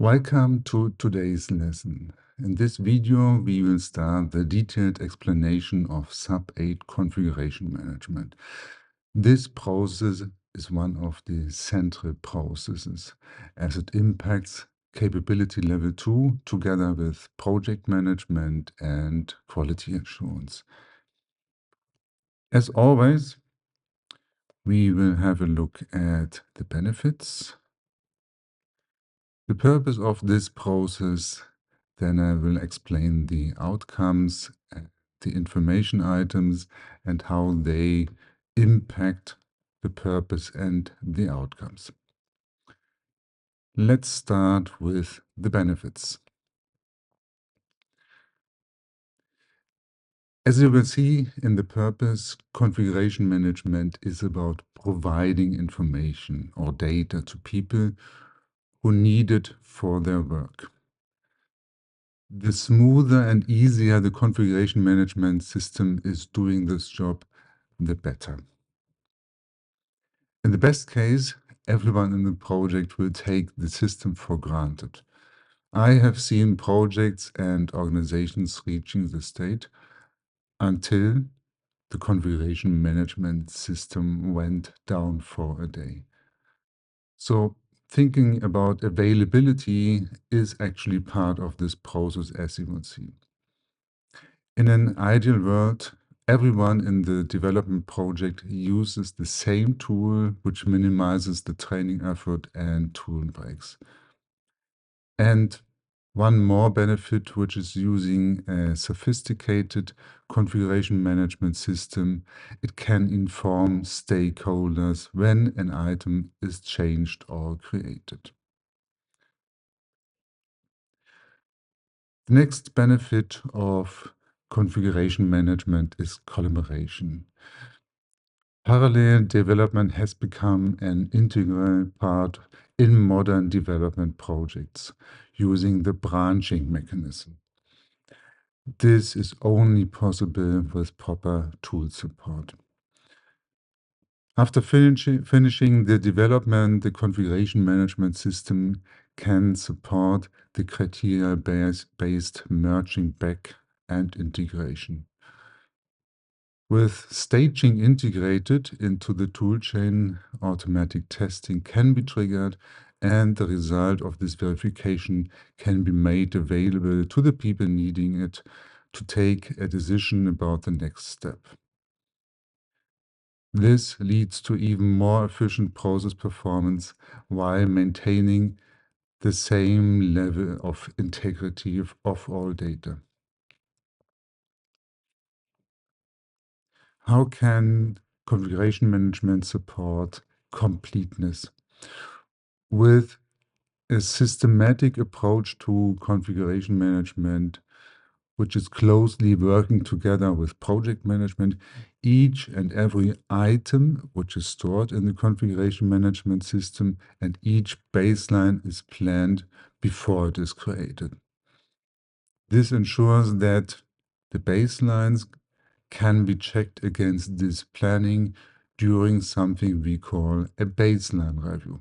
Welcome to today's lesson. In this video, we will start the detailed explanation of SUP 8 configuration management. This process is one of the central processes as it impacts capability level 2 together with project management and quality assurance. As always, we will have a look at the benefits. The purpose of this process, then I will explain the outcomes, the information items, and how they impact the purpose and the outcomes. Let's start with the benefits. As you will see in the purpose, configuration management is about providing information or data to people who need it for their work. The smoother and easier the configuration management system is doing this job, the better. In the best case, everyone in the project will take the system for granted. I have seen projects and organizations reaching the state until the configuration management system went down for a day. So thinking about availability is actually part of this process, as you will see. In an ideal world, everyone in the development project uses the same tool, which minimizes the training effort and tool breaks. And one more benefit, which is using a sophisticated configuration management system, it can inform stakeholders when an item is changed or created. The next benefit of configuration management is collaboration. Parallel development has become an integral part in modern development projects using the branching mechanism. This is only possible with proper tool support. After finishing the development, the configuration management system can support the criteria-based merging back and integration. With staging integrated into the toolchain, automatic testing can be triggered, and the result of this verification can be made available to the people needing it to take a decision about the next step. This leads to even more efficient process performance while maintaining the same level of integrity of all data. How can configuration management support completeness? With a systematic approach to configuration management, which is closely working together with project management, each and every item which is stored in the configuration management system and each baseline is planned before it is created. This ensures that the baselines can be checked against this planning during something we call a baseline review.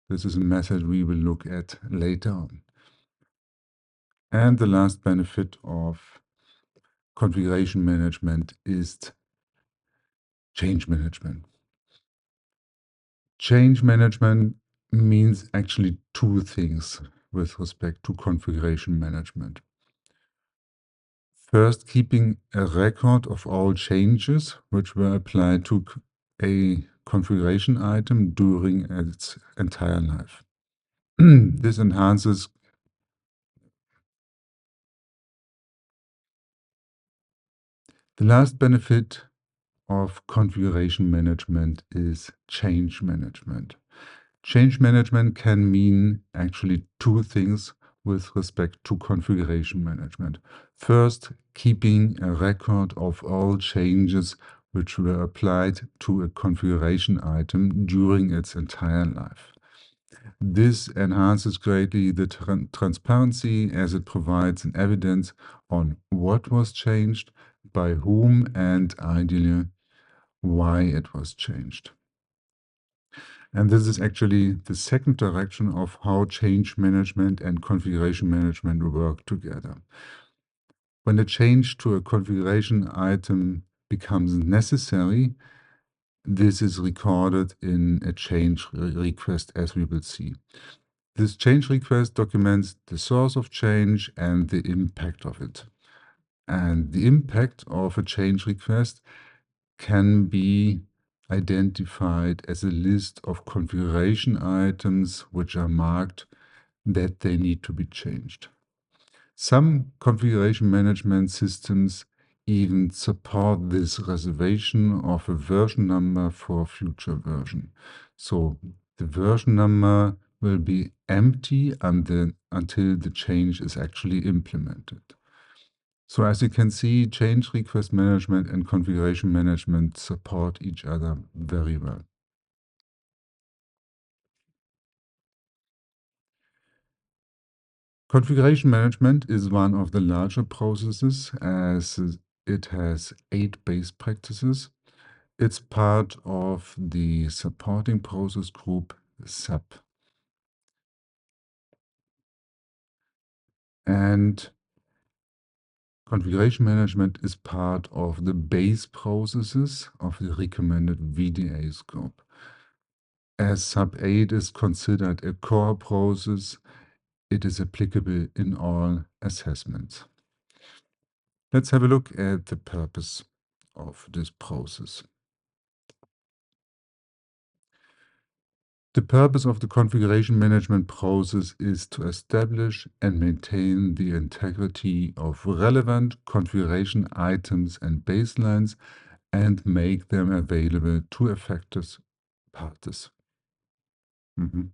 This is a method we will look at later on. And the last benefit of configuration management is change management. Change management means actually two things with respect to configuration management. First, keeping a record of all changes which were applied to a configuration item during its entire life. This enhances the last benefit of configuration management is change management. Change management can mean actually two things with respect to configuration management. First, keeping a record of all changes which were applied to a configuration item during its entire life. This enhances greatly the transparency as it provides an evidence on what was changed, by whom, and ideally why it was changed. And this is actually the second direction of how change management and configuration management work together. When a change to a configuration item becomes necessary, this is recorded in a change request, as we will see. This change request documents the source of change and the impact of it. And the impact of a change request can be identified as a list of configuration items which are marked that they need to be changed. Some configuration management systems even support this reservation of a version number for a future version. So the version number will be empty until the change is actually implemented. So as you can see, change request management and configuration management support each other very well. Configuration management is one of the larger processes as it has 8 base practices. It's part of the supporting process group SUP. And configuration management is part of the base processes of the recommended VDA scope. As SUP 8 is considered a core process, it is applicable in all assessments. Let's have a look at the purpose of this process. The purpose of the configuration management process is to establish and maintain the integrity of relevant configuration items and baselines and make them available to affected parties.